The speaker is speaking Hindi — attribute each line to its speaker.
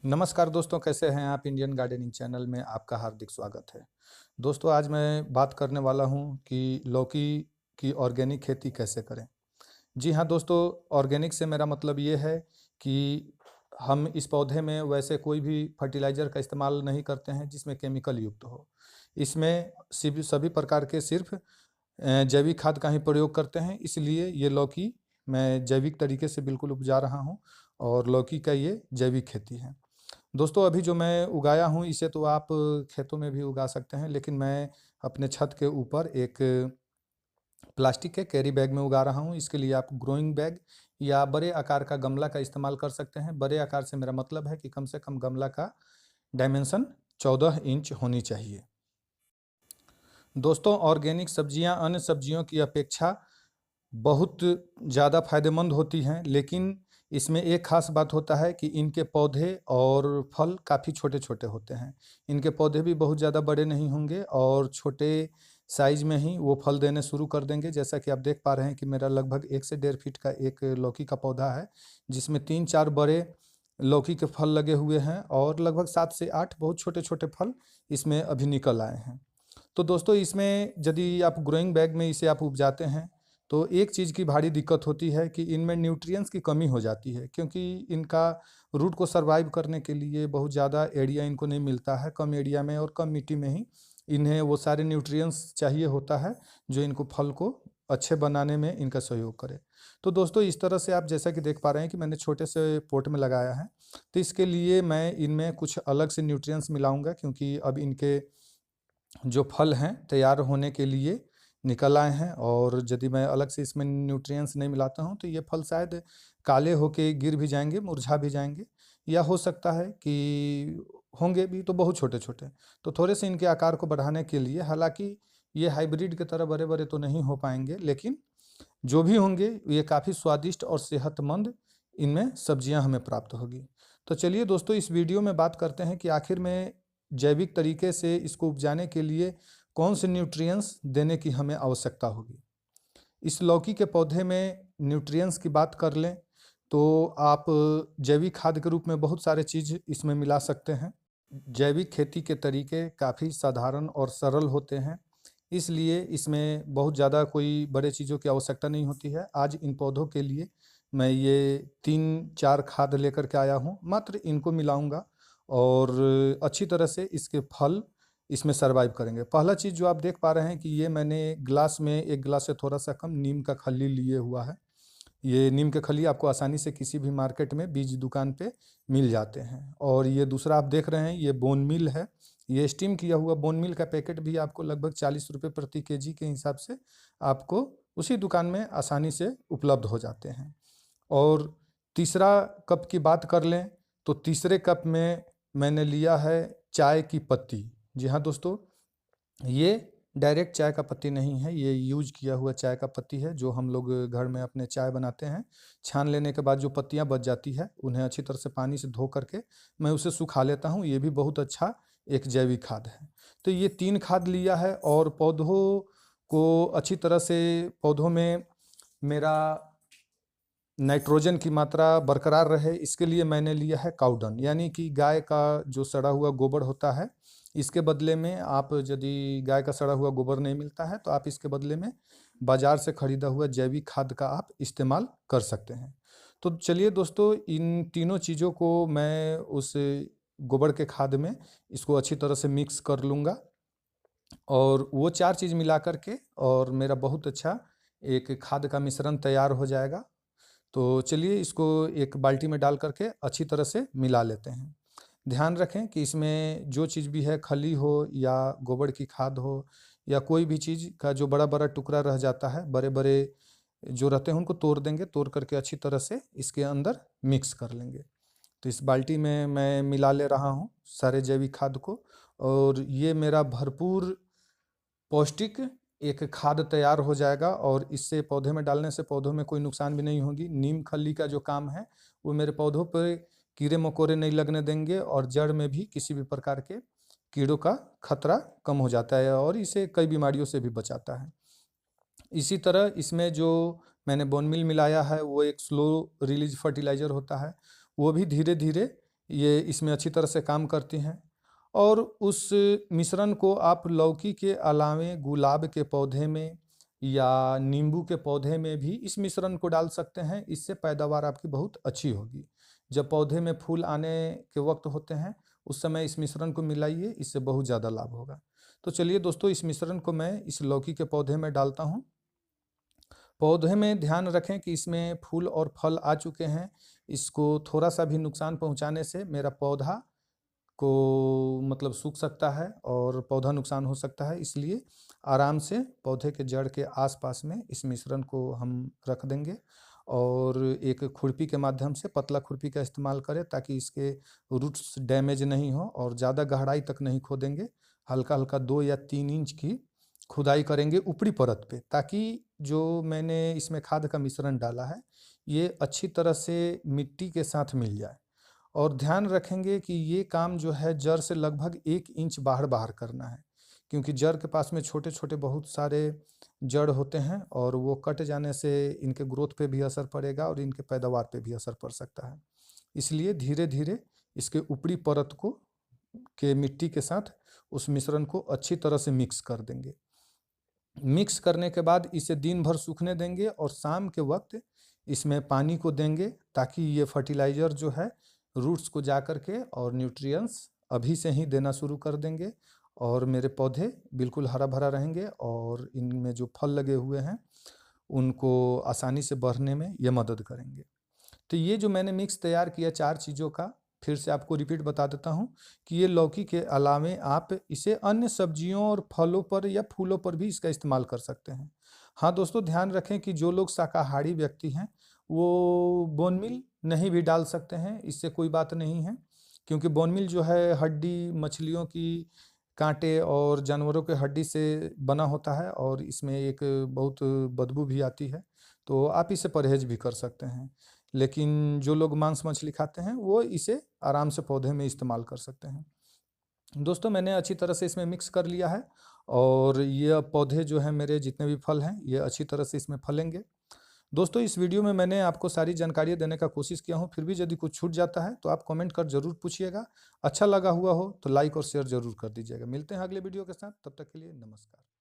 Speaker 1: नमस्कार दोस्तों, कैसे हैं आप। इंडियन गार्डनिंग चैनल में आपका हार्दिक स्वागत है। दोस्तों, आज मैं बात करने वाला हूं कि लौकी की ऑर्गेनिक खेती कैसे करें। जी हाँ दोस्तों, ऑर्गेनिक से मेरा मतलब ये है कि हम इस पौधे में वैसे कोई भी फर्टिलाइज़र का इस्तेमाल नहीं करते हैं जिसमें केमिकल युक्त हो। इसमें सभी सभी प्रकार के सिर्फ जैविक खाद का ही प्रयोग करते हैं, इसलिए ये लौकी मैं जैविक तरीके से बिल्कुल उपजा रहा हूँ और लौकी का ये जैविक खेती है। दोस्तों, अभी जो मैं उगाया हूँ इसे तो आप खेतों में भी उगा सकते हैं, लेकिन मैं अपने छत के ऊपर एक प्लास्टिक के कैरी बैग में उगा रहा हूँ। इसके लिए आप ग्रोइंग बैग या बड़े आकार का गमला का इस्तेमाल कर सकते हैं। बड़े आकार से मेरा मतलब है कि कम से कम गमला का डायमेंशन 14 इंच होनी चाहिए। दोस्तों, ऑर्गेनिक सब्जियां अन्य सब्जियों की अपेक्षा बहुत ज़्यादा फायदेमंद होती हैं, लेकिन इसमें एक ख़ास बात होता है कि इनके पौधे और फल काफ़ी छोटे-छोटे होते हैं। इनके पौधे भी बहुत ज़्यादा बड़े नहीं होंगे और छोटे साइज़ में ही वो फल देने शुरू कर देंगे। जैसा कि आप देख पा रहे हैं कि मेरा लगभग 1 से डेढ़ फीट का एक लौकी का पौधा है, जिसमें 3-4 बड़े लौकी के फल लगे हुए हैं और लगभग 7 से 8 बहुत छोटे-छोटे फल इसमें अभी निकल आए हैं। तो दोस्तों, इसमें यदि आप ग्रोइंग बैग में इसे आप उपजाते हैं तो एक चीज़ की भारी दिक्कत होती है कि इनमें न्यूट्रिएंट्स की कमी हो जाती है, क्योंकि इनका रूट को सर्वाइव करने के लिए बहुत ज़्यादा एरिया इनको नहीं मिलता है। कम एरिया में और कम मिट्टी में ही इन्हें वो सारे न्यूट्रिएंट्स चाहिए होता है जो इनको फल को अच्छे बनाने में इनका सहयोग करे। तो दोस्तों, इस तरह से आप जैसा कि देख पा रहे हैं कि मैंने छोटे से पॉट में लगाया है, तो इसके लिए मैं इनमें कुछ अलग से न्यूट्रिएंट्स मिलाऊंगा, क्योंकि अब इनके जो फल हैं तैयार होने के लिए निकल आए हैं और यदि मैं अलग से इसमें न्यूट्रिएंट्स नहीं मिलाता हूँ तो ये फल शायद काले होके गिर भी जाएंगे, मुरझा भी जाएंगे, या हो सकता है कि होंगे भी तो बहुत छोटे-छोटे। तो थोड़े से इनके आकार को बढ़ाने के लिए, हालांकि ये हाइब्रिड की तरह बड़े-बड़े तो नहीं हो पाएंगे, लेकिन जो भी होंगे ये काफ़ी स्वादिष्ट और सेहतमंद इनमें सब्जियां हमें प्राप्त होगी। तो चलिए दोस्तों, इस वीडियो में बात करते हैं कि आखिर में जैविक तरीके से इसको उपजाने के लिए कौन से न्यूट्रिएंट्स देने की हमें आवश्यकता होगी। इस लौकी के पौधे में न्यूट्रिएंट्स की बात कर लें तो आप जैविक खाद के रूप में बहुत सारे चीज़ इसमें मिला सकते हैं। जैविक खेती के तरीके काफ़ी साधारण और सरल होते हैं, इसलिए इसमें बहुत ज़्यादा कोई बड़े चीज़ों की आवश्यकता नहीं होती है। आज इन पौधों के लिए मैं ये 3-4 खाद लेकर के आया हूँ, मात्र इनको मिलाऊंगा और अच्छी तरह से इसके फल इसमें सर्वाइव करेंगे। पहला चीज़ जो आप देख पा रहे हैं कि ये मैंने ग्लास में, एक ग्लास से थोड़ा सा कम नीम का खल्ली लिए हुआ है। ये नीम के खली आपको आसानी से किसी भी मार्केट में बीज दुकान पे मिल जाते हैं। और ये दूसरा आप देख रहे हैं, ये बोन मील है। ये स्टीम किया हुआ बोन मील का पैकेट भी आपको लगभग 40 रुपये प्रति केजी के हिसाब से आपको उसी दुकान में आसानी से उपलब्ध हो जाते हैं। और तीसरा कप की बात कर लें तो तीसरे कप में मैंने लिया है चाय की पत्ती। जी हाँ दोस्तों, ये डायरेक्ट चाय का पत्ती नहीं है, ये यूज किया हुआ चाय का पत्ती है जो हम लोग घर में अपने चाय बनाते हैं। छान लेने के बाद जो पत्तियां बच जाती है उन्हें अच्छी तरह से पानी से धो करके मैं उसे सुखा लेता हूँ। ये भी बहुत अच्छा एक जैविक खाद है। तो ये 3 खाद लिया है और पौधों को अच्छी तरह से, पौधों में मेरा नाइट्रोजन की मात्रा बरकरार रहे, इसके लिए मैंने लिया है काऊ डंग, यानी कि गाय का जो सड़ा हुआ गोबर होता है। इसके बदले में आप, यदि गाय का सड़ा हुआ गोबर नहीं मिलता है तो आप इसके बदले में बाजार से खरीदा हुआ जैविक खाद का आप इस्तेमाल कर सकते हैं। तो चलिए दोस्तों, इन तीनों चीज़ों को मैं उस गोबर के खाद में इसको अच्छी तरह से मिक्स कर लूँगा और वो 4 चीज़ मिला कर के और मेरा बहुत अच्छा एक खाद का मिश्रण तैयार हो जाएगा। तो चलिए इसको एक बाल्टी में डाल करके अच्छी तरह से मिला लेते हैं। ध्यान रखें कि इसमें जो चीज़ भी है, खली हो या गोबर की खाद हो या कोई भी चीज़ का जो बड़ा-बड़ा टुकड़ा रह जाता है, बड़े-बड़े जो रहते हैं उनको तोड़ देंगे, तोड़ करके अच्छी तरह से इसके अंदर मिक्स कर लेंगे। तो इस बाल्टी में मैं मिला ले रहा हूँ सारे जैविक खाद को और ये मेरा भरपूर पौष्टिक एक खाद तैयार हो जाएगा और इससे पौधे में डालने से पौधों में कोई नुकसान भी नहीं होगी। नीम खली का जो काम है वो मेरे पौधों पर कीड़े मकोड़े नहीं लगने देंगे और जड़ में भी किसी भी प्रकार के कीड़ों का खतरा कम हो जाता है और इसे कई बीमारियों से भी बचाता है। इसी तरह इसमें जो मैंने बोन मील मिलाया है वो एक स्लो रिलीज फर्टिलाइज़र होता है। वो भी धीरे-धीरे ये इसमें अच्छी तरह से काम करती हैं। और उस मिश्रण को आप लौकी के अलावे गुलाब के पौधे में या नींबू के पौधे में भी इस मिश्रण को डाल सकते हैं। इससे पैदावार आपकी बहुत अच्छी होगी। जब पौधे में फूल आने के वक्त होते हैं, उस समय इस मिश्रण को मिलाइए, इससे बहुत ज़्यादा लाभ होगा। तो चलिए दोस्तों, इस मिश्रण को मैं इस लौकी के पौधे में डालता हूँ। पौधे में ध्यान रखें कि इसमें फूल और फल आ चुके हैं। इसको थोड़ा सा भी नुकसान पहुँचाने से मेरा पौधा को मतलब सूख सकता है और पौधा नुकसान हो सकता है। इसलिए आराम से पौधे के जड़ के आसपास में इस मिश्रण को हम रख देंगे और एक खुरपी के माध्यम से, पतला खुरपी का इस्तेमाल करें ताकि इसके रूट्स डैमेज नहीं हो, और ज़्यादा गहराई तक नहीं खोदेंगे। हल्का हल्का 2 या 3 इंच की खुदाई करेंगे ऊपरी परत पे, ताकि जो मैंने इसमें खाद का मिश्रण डाला है ये अच्छी तरह से मिट्टी के साथ मिल जाए। और ध्यान रखेंगे कि ये काम जो है जड़ से लगभग 1 इंच बाहर बाहर करना है, क्योंकि जड़ के पास में छोटे छोटे बहुत सारे जड़ होते हैं और वो कट जाने से इनके ग्रोथ पे भी असर पड़ेगा और इनके पैदावार पे भी असर पड़ सकता है। इसलिए धीरे धीरे इसके ऊपरी परत को के मिट्टी के साथ उस मिश्रण को अच्छी तरह से मिक्स कर देंगे। मिक्स करने के बाद इसे दिन भर सूखने देंगे और शाम के वक्त इसमें पानी को देंगे, ताकि ये फर्टिलाइज़र जो है रूट्स को जा कर के और न्यूट्रिएंट्स अभी से ही देना शुरू कर देंगे, और मेरे पौधे बिल्कुल हरा भरा रहेंगे और इनमें जो फल लगे हुए हैं उनको आसानी से बढ़ने में ये मदद करेंगे। तो ये जो मैंने मिक्स तैयार किया 4 चीज़ों का, फिर से आपको रिपीट बता देता हूँ कि ये लौकी के अलावे आप इसे अन्य सब्जियों और फलों पर या फूलों पर भी इसका इस्तेमाल कर सकते हैं। हाँ दोस्तों, ध्यान रखें कि जो लोग शाकाहारी व्यक्ति हैं वो बोन मील नहीं भी डाल सकते हैं, इससे कोई बात नहीं है। क्योंकि बोन मील जो है हड्डी, मछलियों की कांटे और जानवरों के हड्डी से बना होता है और इसमें एक बहुत बदबू भी आती है, तो आप इसे परहेज भी कर सकते हैं। लेकिन जो लोग मांस मछली खाते हैं वो इसे आराम से पौधे में इस्तेमाल कर सकते हैं। दोस्तों, मैंने अच्छी तरह से इसमें मिक्स कर लिया है और ये पौधे जो हैं मेरे, जितने भी फल हैं ये अच्छी तरह से इसमें फलेंगे। दोस्तों, इस वीडियो में मैंने आपको सारी जानकारियाँ देने का कोशिश किया हूँ, फिर भी यदि कुछ छूट जाता है तो आप कमेंट कर ज़रूर पूछिएगा। अच्छा लगा हुआ हो तो लाइक और शेयर ज़रूर कर दीजिएगा। मिलते हैं अगले वीडियो के साथ, तब तक के लिए नमस्कार।